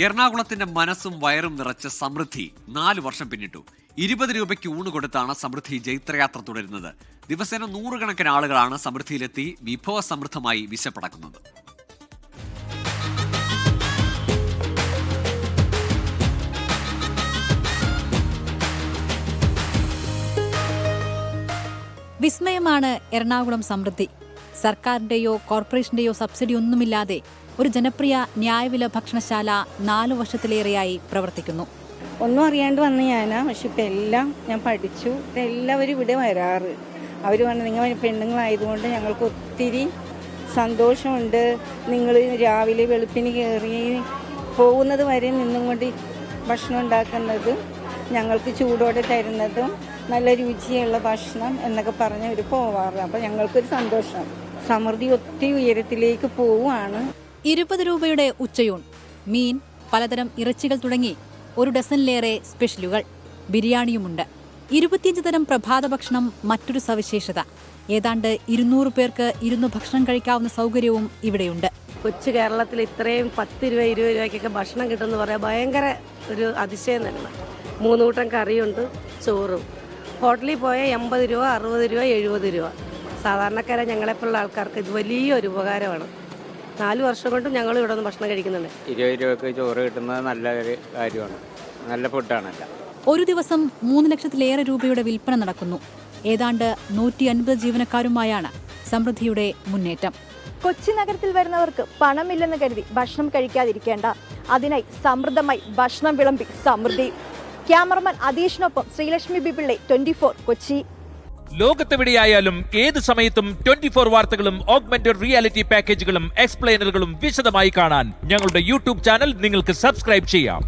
എറണാകുളത്തിന്റെ മനസ്സും വയറും നിറച്ച സമൃദ്ധി 4 വർഷം പിന്നിട്ടു. 20 രൂപയ്ക്ക് ഊണ് കൊടുത്താണ് സമൃദ്ധി ജൈത്രയാത്ര തുടരുന്നത്. ദിവസേന 100 കണക്കിന് ആളുകളാണ് സമൃദ്ധിയിലെത്തി വിഭവസമൃദ്ധമായി വിശപ്പടക്കുന്നത്. വിസ്മയമാണ് എറണാകുളം സമൃദ്ധി. സർക്കാരിന്റെയോ കോർപ്പറേഷന്റെയോ സബ്സിഡി ഒന്നുമില്ലാതെ ഒരു ജനപ്രിയ ന്യായവില ഭക്ഷണശാല 4 വർഷത്തിലേറെയായി പ്രവർത്തിക്കുന്നു. ഒന്നും അറിയാണ്ട് വന്ന് ഞാനാ, പക്ഷെ ഇപ്പം എല്ലാം ഞാൻ പഠിച്ചു. എല്ലാവരും ഇവിടെ വരാറ്. അവർ വന്ന് നിങ്ങൾ പെണ്ണുങ്ങളായതുകൊണ്ട് ഞങ്ങൾക്ക് ഒത്തിരി സന്തോഷമുണ്ട്. നിങ്ങൾ രാവിലെ വെളുപ്പിന് കയറി പോകുന്നത് വരെ നിന്നും കൊണ്ട് ഭക്ഷണം ഉണ്ടാക്കുന്നത്, ഞങ്ങൾക്ക് ചൂടോടെ തരുന്നതും നല്ല രുചിയുള്ള ഭക്ഷണം എന്നൊക്കെ പറഞ്ഞ് അവർ പോവാറ്. അപ്പം ഞങ്ങൾക്കൊരു സന്തോഷം. സമൃദ്ധി ഒത്തിരി ഉയരത്തിലേക്ക് പോവുകയാണ്. 20 രൂപയുടെ ഉച്ചയൂൺ, മീൻ, പലതരം ഇറച്ചികൾ തുടങ്ങി 1 ഡസനിലേറെ സ്പെഷ്യലുകൾ, ബിരിയാണിയുമുണ്ട്. 25 തരം പ്രഭാത ഭക്ഷണം മറ്റൊരു സവിശേഷത. ഏതാണ്ട് 200 പേർക്ക് ഇരുന്ന് ഭക്ഷണം കഴിക്കാവുന്ന സൗകര്യവും ഇവിടെയുണ്ട്. കൊച്ചു കേരളത്തിൽ ഇത്രയും 10 രൂപ 20 രൂപയ്ക്കൊക്കെ ഭക്ഷണം കിട്ടുമെന്ന് പറയാൻ ഭയങ്കര ഒരു അതിശയം തന്നെ. 3 കൂട്ടം കറിയുണ്ട്, ചോറും. ഹോട്ടലിൽ പോയാൽ 80 രൂപ 60 രൂപ 70 രൂപ. സാധാരണക്കാരെ ഞങ്ങളെപ്പോലുള്ള ആൾക്കാർക്ക് ഇത് വലിയൊരു ഉപകാരമാണ്. 4 വർഷം കൊണ്ട് ഞങ്ങൾ ഇവിടെ നിന്ന് ഭക്ഷണം കഴിക്കുന്നുണ്ട്. 20 രൂപയ്ക്ക് ചോറ് കിട്ടുന്നത് നല്ലൊരു കാര്യമാണ്. നല്ല ഫുഡാണല്ല. ഒരു ദിവസം 3 ലക്ഷത്തിലേറെ രൂപയുടെ വിൽപ്പന നടക്കുന്നു. ഏതാണ്ട് 150 ജീവനക്കാരുമായാണ് സമൃദ്ധിയുടെ മുന്നേറ്റം. കൊച്ചി നഗരത്തിൽ വരുന്നവർക്ക് പണമില്ലെന്ന് കരുതി ഭക്ഷണം കഴിക്കാതിരിക്കേണ്ട. അതിനായി സമൃദ്ധമായി ഭക്ഷണം വിളമ്പി സമൃദ്ധി. ക്യാമറമാൻ അദീഷിനൊപ്പം ശ്രീലക്ഷ്മി ബിപിള്ളെ, 24 കൊച്ചി. ലോകത്തെവിടെയായാലും ഏത് സമയത്തും 24 വാർത്തകളും ഓഗ്മെന്റഡ് റിയാലിറ്റി പാക്കേജുകളും എക്സ്പ്ലെയിനറുകളും വിശദമായി കാണാൻ ഞങ്ങളുടെ യൂട്യൂബ് ചാനൽ നിങ്ങൾക്ക് സബ്സ്ക്രൈബ് ചെയ്യാം.